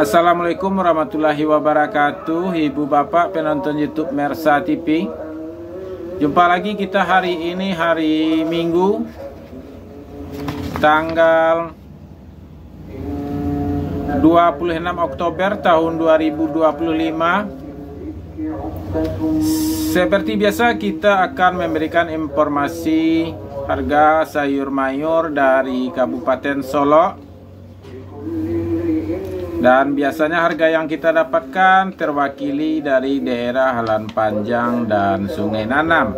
Assalamualaikum warahmatullahi wabarakatuh, Ibu Bapak penonton YouTube Mersa TV. Jumpa lagi kita hari ini, hari Minggu, tanggal 26 Oktober tahun 2025. Seperti biasa kita akan memberikan informasi harga sayur mayur dari Kabupaten Solo. Dan biasanya harga yang kita dapatkan terwakili dari daerah Halan Panjang dan Sungai Nanam.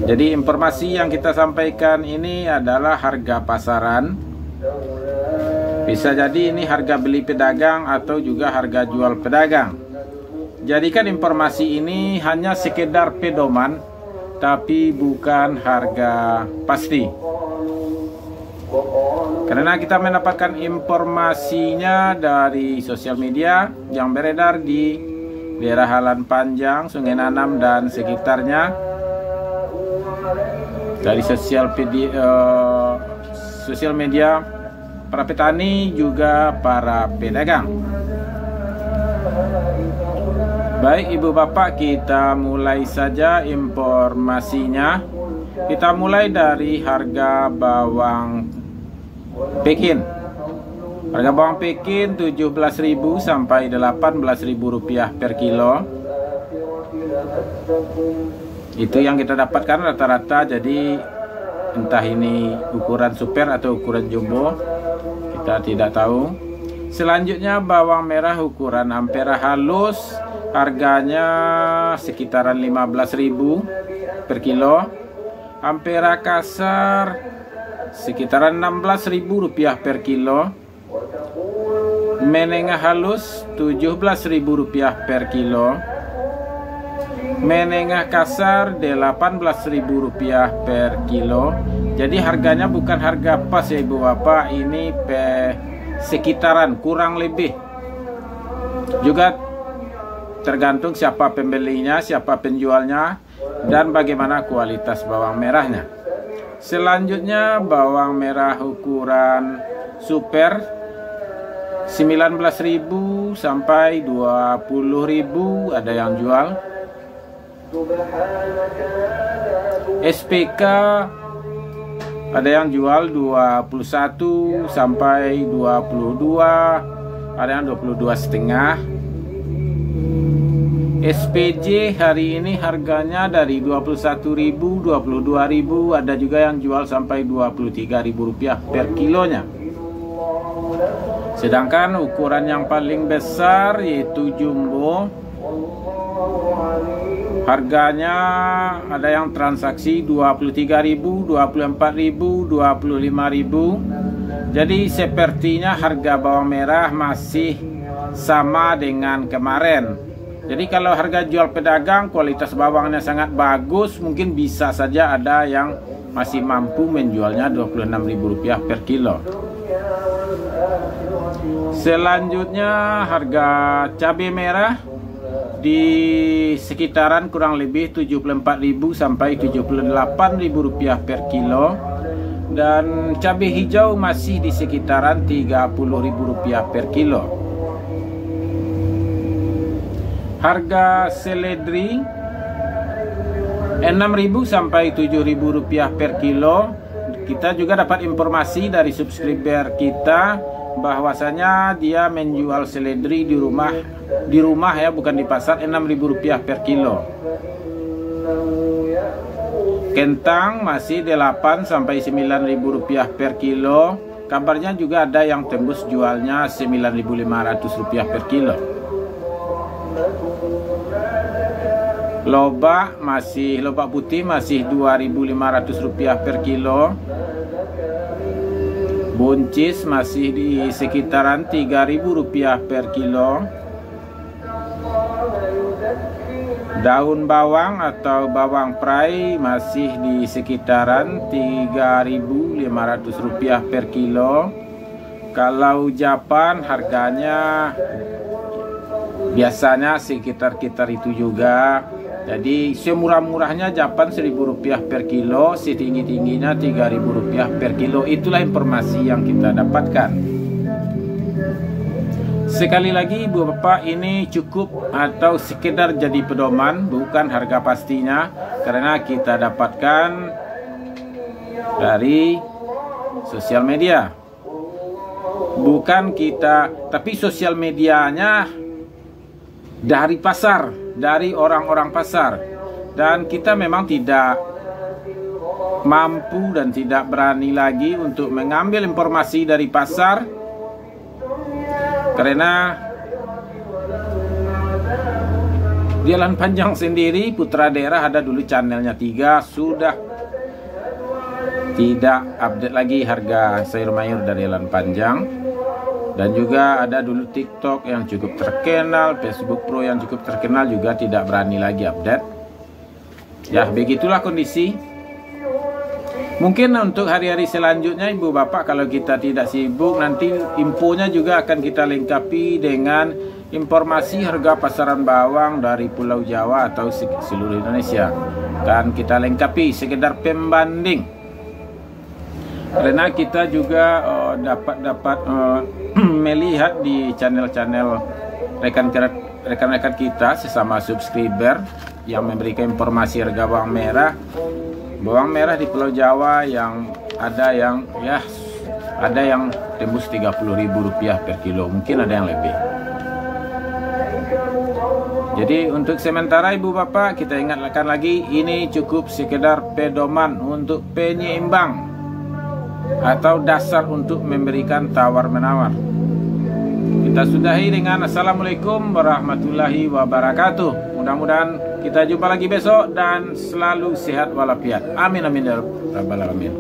Jadi informasi yang kita sampaikan ini adalah harga pasaran. Bisa jadi ini harga beli pedagang atau juga harga jual pedagang. Jadikan informasi ini hanya sekedar pedoman, tapi bukan harga pasti. Karena kita mendapatkan informasinya dari sosial media yang beredar di daerah Halan Panjang, Sungai Nanam dan sekitarnya, dari sosial media para petani juga para pedagang. Baik Ibu Bapak, kita mulai saja informasinya. Kita mulai dari harga bawang Pekin. Harga bawang Pekin 17.000 sampai 18.000 rupiah per kilo. Itu yang kita dapatkan rata-rata. Jadi entah ini ukuran super atau ukuran jumbo, kita tidak tahu. Selanjutnya bawang merah ukuran ampera halus, harganya sekitaran 15.000 per kilo. Ampera kasar sekitaran 16.000 rupiah per kilo. Menengah halus 17.000 rupiah per kilo. Menengah kasar 18.000 rupiah per kilo. Jadi harganya bukan harga pas ya Ibu Bapak, ini sekitaran kurang lebih. Juga tergantung siapa pembelinya, siapa penjualnya, dan bagaimana kualitas bawang merahnya. Selanjutnya bawang merah ukuran super 19.000 sampai 20.000 ada yang jual. SPK ada yang jual 21 sampai 22, ada yang 22,5. SPJ hari ini harganya dari 21.000, 22.000, ada juga yang jual sampai 23.000 rupiah per kilonya. Sedangkan ukuran yang paling besar yaitu jumbo, harganya ada yang transaksi 23.000, 24.000, 25.000. Jadi sepertinya harga bawang merah masih sama dengan kemarin. Jadi kalau harga jual pedagang kualitas bawangnya sangat bagus, mungkin bisa saja ada yang masih mampu menjualnya 26.000 rupiah per kilo. Selanjutnya harga cabai merah di sekitaran kurang lebih 74.000 sampai 78.000 rupiah per kilo. Dan cabai hijau masih di sekitaran 30.000 rupiah per kilo. Harga seledri 6.000 sampai 7.000 rupiah per kilo. Kita juga dapat informasi dari subscriber kita bahwasanya dia menjual seledri di rumah ya, bukan di pasar, 6.000 rupiah per kilo. Kentang masih 8 sampai 9.000 rupiah per kilo. Kabarnya juga ada yang tembus jualnya 9.500 rupiah per kilo. Lobak putih masih 2.500 rupiah per kilo. Buncis masih di sekitaran 3.000 rupiah per kilo. Daun bawang atau bawang prai masih di sekitaran 3.500 rupiah per kilo. Kalau Japan harganya biasanya sekitar itu juga. Jadi semurah-murahnya Japan 1.000 rupiah per kilo, setinggi-tingginya 3.000 rupiah per kilo. Itulah informasi yang kita dapatkan. Sekali lagi Ibu Bapak, ini cukup atau sekedar jadi pedoman, bukan harga pastinya, karena kita dapatkan dari sosial media. Bukan kita, tapi sosial medianya dari pasar, dari orang-orang pasar. Dan kita memang tidak mampu dan tidak berani lagi untuk mengambil informasi dari pasar, karena di Jalan Panjang sendiri, Putra Daerah ada dulu channelnya 3, sudah tidak update lagi harga sayur mayur dari Jalan Panjang. Dan juga ada dulu TikTok yang cukup terkenal, Facebook Pro yang cukup terkenal juga tidak berani lagi update. Ya, begitulah kondisi. Mungkin untuk hari-hari selanjutnya Ibu Bapak, kalau kita tidak sibuk, nanti infonya juga akan kita lengkapi dengan informasi harga pasaran bawang dari Pulau Jawa atau seluruh Indonesia. Kan kita lengkapi sekedar pembanding. Karena kita juga dapat melihat di channel-channel rekan-rekan kita sesama subscriber yang memberikan informasi harga bawang merah di Pulau Jawa, yang ada yang tembus Rp30.000 per kilo, mungkin ada yang lebih. Jadi untuk sementara Ibu Bapak, kita ingatkan lagi, ini cukup sekedar pedoman untuk penyeimbang atau dasar untuk memberikan tawar-menawar. Kita sudahi dengan Assalamualaikum warahmatullahi wabarakatuh. Mudah-mudahan kita jumpa lagi besok dan selalu sehat walafiat. Amin amin ya rabbal alamin.